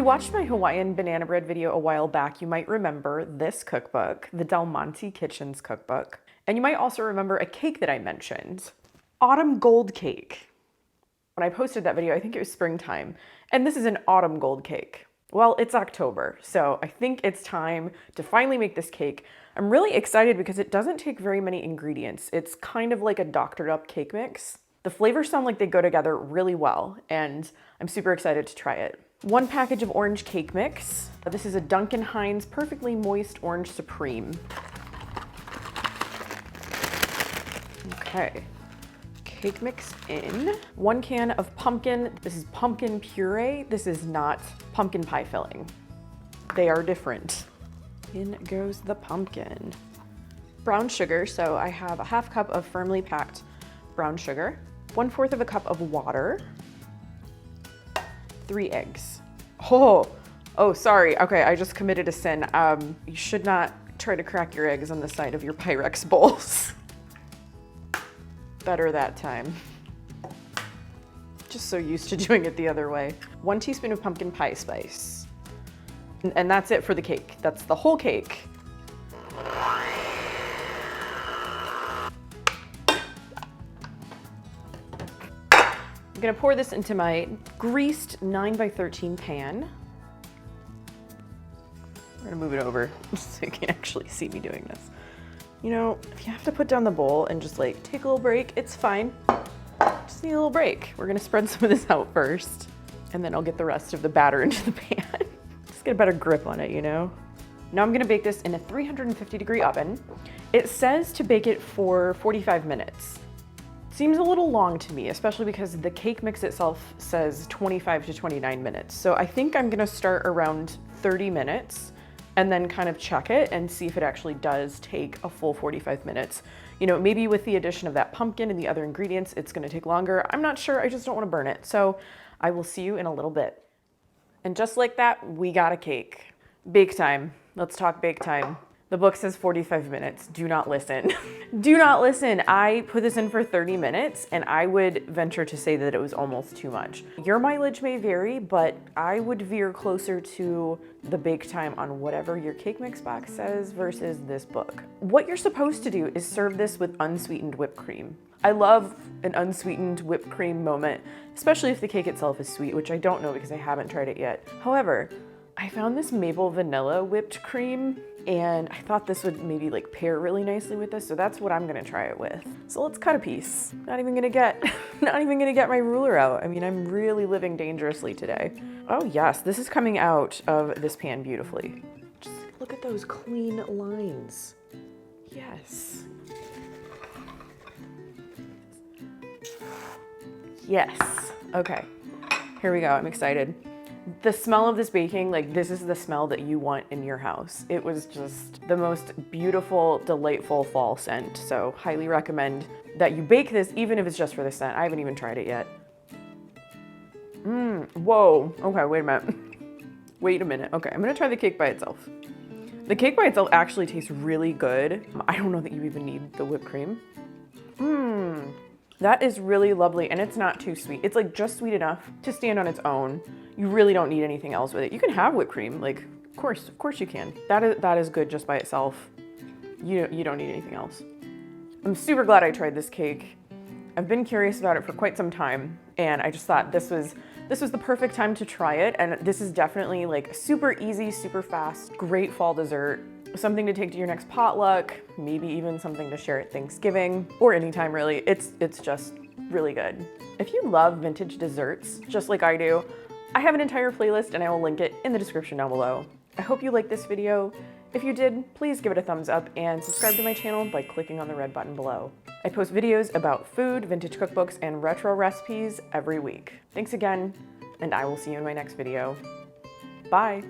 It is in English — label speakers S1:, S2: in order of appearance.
S1: watched my Hawaiian banana bread video a while back, you might remember this cookbook, the Del Monte Kitchens cookbook. And you might also remember a cake that I mentioned, autumn gold cake. When I posted that video, I think it was springtime, and this is an autumn gold cake. Well, it's October, so I think it's time to finally make this cake. I'm really excited because it doesn't take very many ingredients. It's kind of like a doctored up cake mix. The flavors sound like they go together really well, and I'm super excited to try it. 1 package of orange cake mix. This is a Duncan Hines Perfectly Moist Orange Supreme. Okay. Cake mix in. 1 can of pumpkin. This is pumpkin puree. This is not pumpkin pie filling. They are different. In goes the pumpkin. Brown sugar. So I have a 1/2 cup of firmly packed brown sugar, 1/4 of a cup of water, 3 eggs. Oh, sorry. Okay, I just committed a sin. You should not try to crack your eggs on the side of your Pyrex bowls. Better that time. Just so used to doing it the other way. 1 teaspoon of pumpkin pie spice. And that's it for the cake. That's the whole cake. I'm gonna pour this into my greased 9x13 pan. I'm gonna move it over so you can actually see me doing this. You know, if you have to put down the bowl and just like take a little break, it's fine. Just need a little break. We're gonna spread some of this out first, and then I'll get the rest of the batter into the pan. Just get a better grip on it, you know? Now I'm gonna bake this in a 350-degree oven. It says to bake it for 45 minutes. Seems a little long to me, especially because the cake mix itself says 25 to 29 minutes. So I think I'm gonna start around 30 minutes and then kind of check it and see if it actually does take a full 45 minutes. You know, maybe with the addition of that pumpkin and the other ingredients, it's gonna take longer. I'm not sure, I just don't wanna burn it. So I will see you in a little bit. And just like that, we got a cake. Bake time, let's talk bake time. The book says 45 minutes, do not listen. Do not listen. I put this in for 30 minutes and I would venture to say that it was almost too much. Your mileage may vary, but I would veer closer to the bake time on whatever your cake mix box says versus this book. What you're supposed to do is serve this with unsweetened whipped cream. I love an unsweetened whipped cream moment, especially if the cake itself is sweet, which I don't know because I haven't tried it yet. However, I found this maple vanilla whipped cream and I thought this would maybe like pair really nicely with this, so that's what I'm gonna try it with. So let's cut a piece. Not even gonna get my ruler out. I mean, I'm really living dangerously today. Oh yes, this is coming out of this pan beautifully. Just look at those clean lines. Yes. Yes, okay, here we go, I'm excited. The smell of this baking, like this is the smell that you want in your house. It was just the most beautiful, delightful fall scent. So highly recommend that you bake this, even if it's just for the scent. I haven't even tried it yet. Whoa, okay, wait a minute. Wait a minute, okay, I'm gonna try the cake by itself. The cake by itself actually tastes really good. I don't know that you even need the whipped cream. That is really lovely, and it's not too sweet. It's like just sweet enough to stand on its own. You really don't need anything else with it. You can have whipped cream, like, of course you can. That is good just by itself. You don't need anything else. I'm super glad I tried this cake. I've been curious about it for quite some time, and I just thought this was the perfect time to try it, and this is definitely like super easy, super fast, great fall dessert. Something to take to your next potluck, maybe even something to share at Thanksgiving, or anytime really. It's just really good. If you love vintage desserts, just like I do, I have an entire playlist and I will link it in the description down below. I hope you liked this video. If you did, please give it a thumbs up and subscribe to my channel by clicking on the red button below. I post videos about food, vintage cookbooks, and retro recipes every week. Thanks again, and I will see you in my next video. Bye.